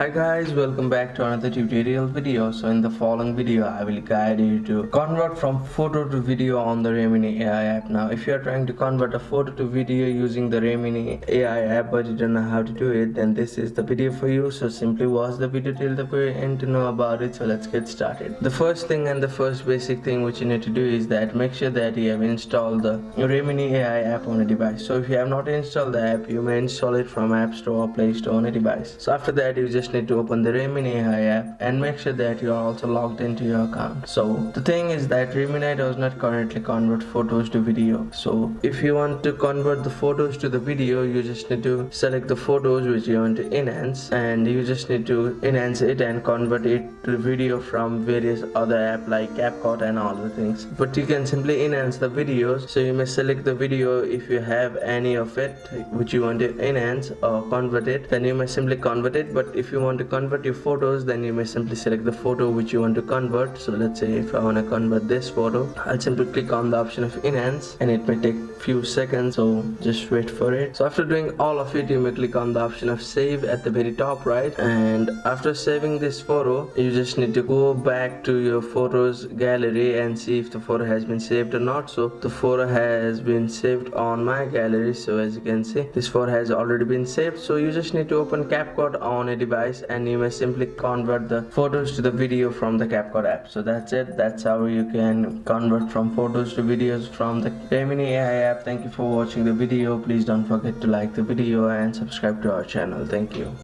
Hi guys, welcome back to another tutorial video. So in the following video I will guide you to convert from photo to video on the Remini AI app. Now if you are trying to convert a photo to video using the Remini AI app but you don't know how to do it, then this is the video for you. So simply watch the video till the very end to know about it. So let's get started. The first thing and the first basic thing which you need to do is that make sure that you have installed the Remini AI app on a device. So if you have not installed the app, you may install it from App Store or Play Store on a device. So after that you just need to open the Remini AI app and make sure that you are also logged into your account. So the thing is that Remini does not currently convert photos to video. So if you want to convert the photos to the video, you just need to select the photos which you want to enhance, and you just need to enhance it and convert it to video from various other apps like CapCut and all the things. But you can simply enhance the videos. So you may select the video if you have any of it which you want to enhance or convert it, then you may simply convert it. But if you want to convert your photos, then you may simply select the photo which you want to convert. So let's say if I want to convert this photo, I'll simply click on the option of enhance, and it may take few seconds, so just wait for it. So after doing all of it, you may click on the option of save at the very top right, and after saving this photo you just need to go back to your photos gallery and see if the photo has been saved or not. So the photo has been saved on my gallery. So as you can see, this photo has already been saved. So you just need to open CapCut on a device and you may simply convert the photos to the video from the CapCut app. So that's it. That's how you can convert from photos to videos from the Remini AI app. Thank you for watching the video. Please don't forget to like the video and subscribe to our channel. Thank you.